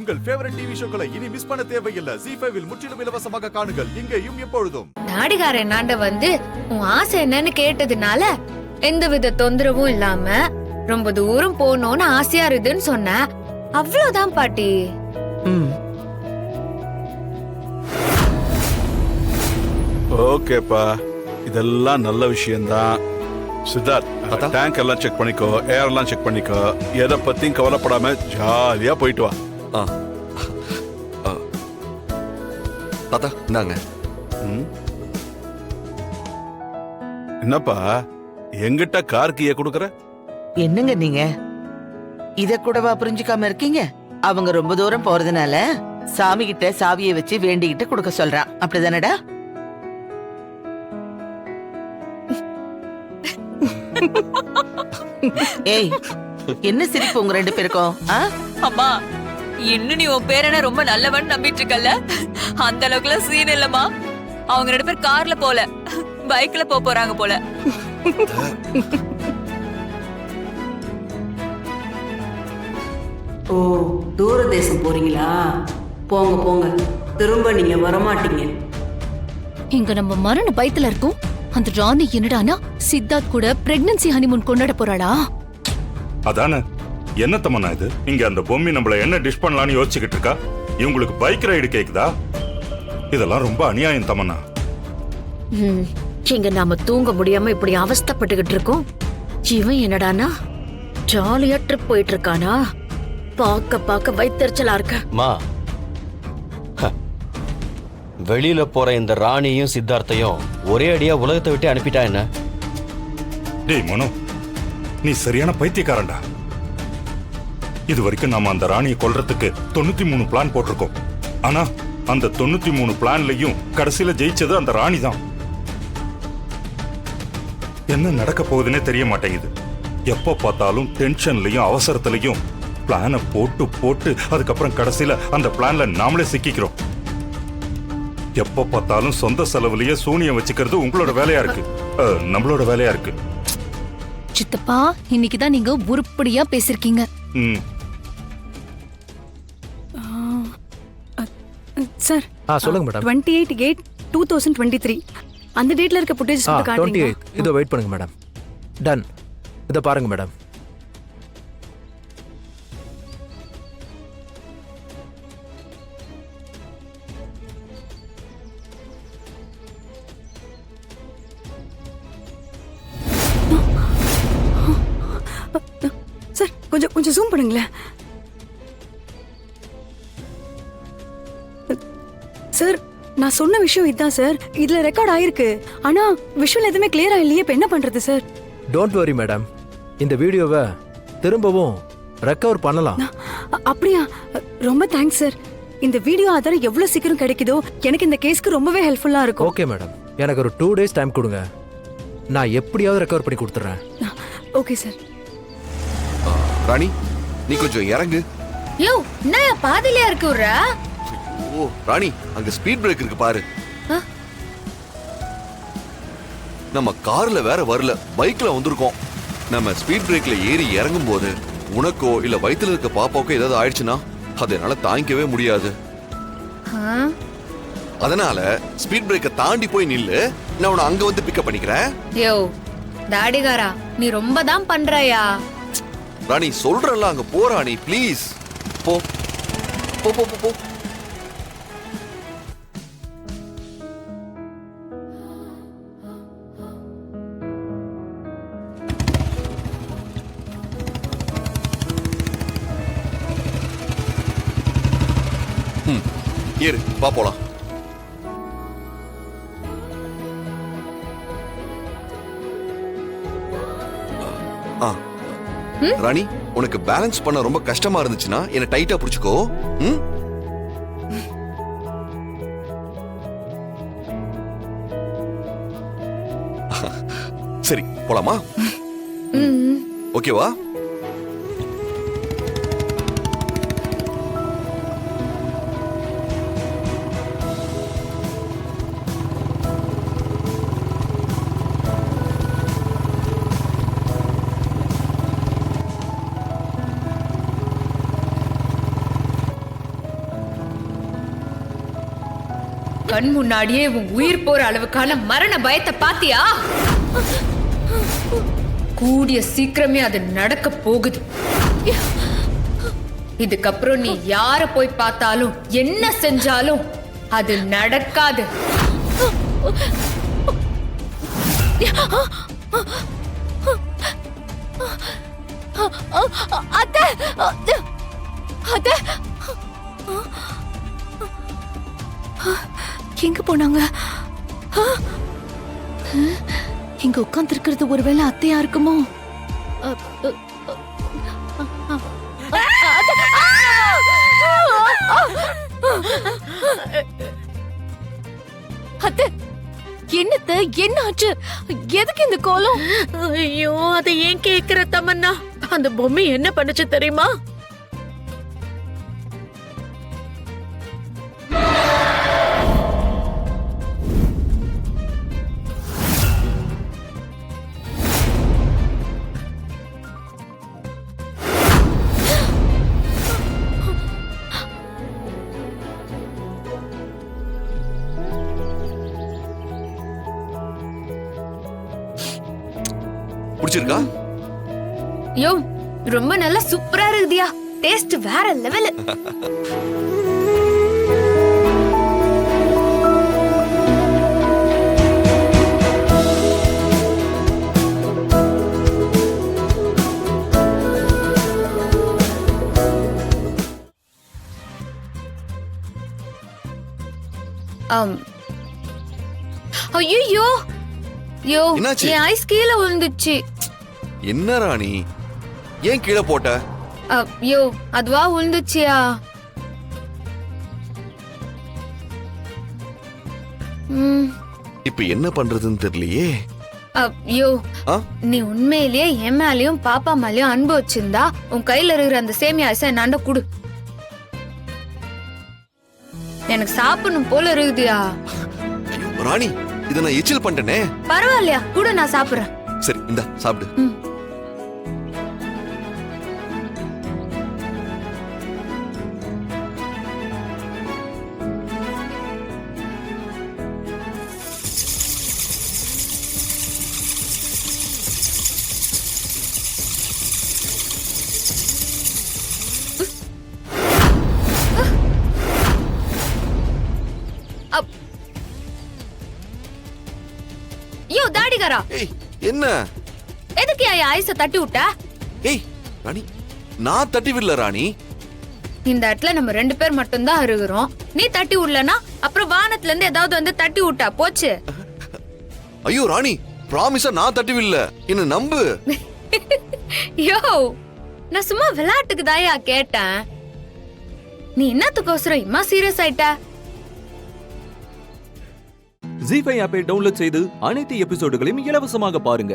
உங்கள் favourite TV ஷோக்களை இனி miss பண்ண தேவையில்லை. ZEE5 இல் முற்றிலும் இலவசமாக காணுங்கள். இங்கேயும் எப்பொழுதும். தாடிகார என்னாண்ட வந்து உன் ஆசை என்னன்னு கேட்டதுனால எந்தவித தொந்தரவும் இல்லாம ரொம்ப தூரம் போகணும்னு ஆசையா இருக்குன்னு சொன்ன. அவ்வளவுதான் பாட்டி. ஓகேப்பா, இதெல்லாம் நல்ல விஷயம்தான். சித்தார்த், டேங்க் எல்லாம் செக் பண்ணிக்கோ, ஏர் எல்லாம் செக் பண்ணிக்கோ. எதை பத்தியும் கவலைப்படாம ஜாலியா போயிட்டு வா. தாத்தா இந்தாங்க. என்னப்பா எங்கிட்ட கார் கீயை கொடுக்கற? என்னங்க நீங்க இத கூடவா புரிஞ்சுக்காம இருக்கீங்க? அவங்க ரொம்ப தூரம் போறதுனால சாமி கிட்ட சாவியை வச்சு வேண்டிக்கிட்டு கொடுக்க சொல்றான். அப்படிதானடா? ஏய், என்ன சிரிப்பு உங்க ரெண்டு பேருக்கும்? அம்மா, இன்னும் நீ உன் பேரன ரொம்ப நல்லவன் நம்பிட்டு இருக்கல. அந்த அளவுக்குல சீன் இல்லம்மா. அவங்க ரெண்டு பேர் கார்ல போல, பைக்ல போறாங்க போல. ஓ, தூர தேசம் போறீங்களா? போங்க போங்க, திரும்ப நீங்க வரமாட்டீங்க. இங்க நம்ம மரண பயத்துல இருக்கோம். அந்த ராணி என்னடானா சித்தார்த் கூட பிரெக்னன்சி ஹனிமூன் கொண்டாட போறாளா? அதானே. என்ன தமன்னா இது? இங்க அந்த பொம்மி நம்மள என்ன டிஷ் பண்ணலாம்னு யோசிச்சுக்கிட்டு இருக்கா. இவங்களுக்கு பைக் ரைடு கேக்குதா? இதெல்லாம் ரொம்ப அநியாயம் தமன்னா. இங்க நாம தூங்க முடியாம இப்படி அவஸ்தைப்பட்டுக்கிட்டு இருக்கோம். இவன் என்னடானா ஜாலியா ட்ரிப் போயிட்டு இருக்கானா? பாக்க வைத்தறிச்சலா இருக்க. வெளியில போற இந்த ராணியும் சித்தார்த்தையும் ஒரே அடியா உலகத்தை விட்டு அனுப்பிட்டா என்ன? டேய் மனோ, நீ சரியான பைத்தியக்காரன்டா. இது வரைக்கும் நாம அந்த ராணியை கொல்றதுக்கு 93 பிளான் போட்டிருக்கோம். ஆனா அந்த 93 பிளான்லயும் கடைசியில ஜெயிச்சது அந்த ராணி தான். என்ன நடக்க போகுதுன்னே தெரிய மாட்டேங்குது. எப்ப பார்த்தாலும் டென்ஷன்லயும் அவசரத்திலையும் பிளான போட்டு அதுக்கப்புறம் கடைசியில அந்த பிளான்ல நாமளே சிக்கிக்கிறோம். எப்ப பார்த்தாலும் சொந்த செலவுலயே சூனியம் வச்சுக்கிறது உங்களோட வேலையா இருக்கு, நம்மளோட வேலையா இருக்கு. சித்தப்பா, இன்னைக்குதான் நீங்க உருப்படியா பேசிருக்கீங்க. சார் சொல்லுங்க மேடம். 28/8/2023 அந்த டேட்ல இருக்க ஃபுட்டேஜ் காட்டுங்க. 28 இதோ வெயிட் பண்ணுங்க மேடம். டன். இத பாருங்க மேடம். சார் கொஞ்சம் ஜூம் பண்ணுங்களேன். சார், நான் சொன்ன விஷயம் இதுதான் சார். இதுல ரெக்கார்ட் ஆயிருக்கு. ஆனா விஷுவல் எதுவுமே கிளியரா இல்லையே. இப்ப என்ன பண்றது சார்? Don't worry madam. இந்த வீடியோவை திரும்பவும் ரெக்கவர் பண்ணலாம். அப்படியா? ரொம்ப தேங்க்ஸ் சார். இந்த வீடியோ ஆதாரம் எவ்வளவு சீக்கிரம் கிடைக்குதோ எனக்கு இந்த கேஸ்க்கு ரொம்பவே ஹெல்ப்ஃபுல்லா இருக்கும். ஓகே மேடம், எனக்கு ஒரு 2 days டைம் கொடுங்க. நான் எப்படியாவது ரெக்கவர் பண்ணி கொடுத்துறேன். Okay sir. ராணி, நீ கொஞ்சம் இறங்கு. யோ, என்ன பாதியில இருக்குற? ஓ ராணி, அங்க ஸ்பீட் பிரேக் இருக்கு பாரு. நம்ம கார்ல வேற வரல, பைக்ல வந்திருக்கோம். நம்ம ஸ்பீட் பிரேக்ல ஏறி இறங்கும் போது உனக்கோ இல்ல வயித்துல இருக்க பாப்பாவுக்கோ ஏதாவது ஆயிடுச்சுன்னா அதனால தாங்கிக்கவே முடியாது. அதனால ஸ்பீட் பிரேக்க தாண்டி போய் நில்லு. நான் உன்னை அங்க வந்து பிக்கப் பண்ணிக்கிறேன். யோ தாடிகாரா, நீ ரொம்ப தான் பண்றயா. ராணி சொல்றல, அங்க போ ராணி, ப்ளீஸ் போ போ போ போ. ஏறு, வா போலாம். ராணி, உனக்கு பேலன்ஸ் பண்ண ரொம்ப கஷ்டமா இருந்துச்சுன்னா என்ன டைட்டா புடிச்சுக்கோ. சரி, போலாமா? ஓகேவா? கண் முன்னாடியே உன் உயிர் போற அளவுக்கான மரண பயத்தை பாத்தியா? கூடிய சீக்கிரமே அது நடக்க போகுது. இதுக்கப்புறம் நீ யார போய் பார்த்தாலும் என்ன செஞ்சாலும் அது நடக்காது. அத்தை, அத்தை, எங்க போனாங்க? இங்க உட்கார்ந்து இருக்கிறது ஒருவேளை அத்தையா இருக்குமோ? அத்தை, என்னத்த என்ன ஆச்சு? எதுக்கு இந்த கோலம்? ஐயோ, அதை ஏன் கேக்குற தமன்னா? அந்த பொம்மை என்ன பண்ணுச்சு தெரியுமா? பிடிச்சிருக்கா? யோ, ரொம்ப நல்லா சூப்பரா இருக்குதியா. டேஸ்ட் வேற லெவல். ஐயோ, யோ, என்னாச்சு? என் ஐஸ் கீழே விழுந்துச்சு. என்ன ராணி, ஏன் கீழே போட்ட? யோ, அதுவா விழுந்துச்சியா? இப்ப என்ன பண்றதுன்னு தெரியலையே. யோ, நீ உண்மையிலேயே என் மேலயும் பாப்பா மேலயும் அன்பு வச்சிருந்தா உன் கையில இருக்கிற அந்த சேமியா ஐஸை என்னாண்ட குடு. எனக்கு சாப்பிடணும் போல இருக்குதியா. ராணி, இத நான் எச்சில் பண்ணிட்டேனே. பரவாயில்லையா, கூட நான் சாப்பிடுறேன். சரி, இந்த சாப்பிடு. யோ, தாடிகாரா, என்ன? எதுக்கு ஐஸ தட்டி விட்ட? ஏய் ராணி, நான் தட்டி விடல ராணி. இந்த இடத்துல நம்ம 2 பேர் மட்டும் தான் இருக்கிறோம். நீ தட்டி விடலனா அப்புறம் வானத்துல இருந்து ஏதாவது வந்து தட்டி விட்டா போச்சு. ஐயோ ராணி, ப்ராமிஸா நான் தட்டி விடல, என்ன நம்பு. யோ, நான் சும்மா விளையாட்டுக்கு தாயா கேட்டேன். நீ என்னத்துக்கோசரம் இம்மா சீரியஸ் ஆயிட்ட? ஜீ5 ஆப்பை டவுன்லோட் செய்து அனைத்து எபிசோடுகளையும் இலவசமாக பாருங்க.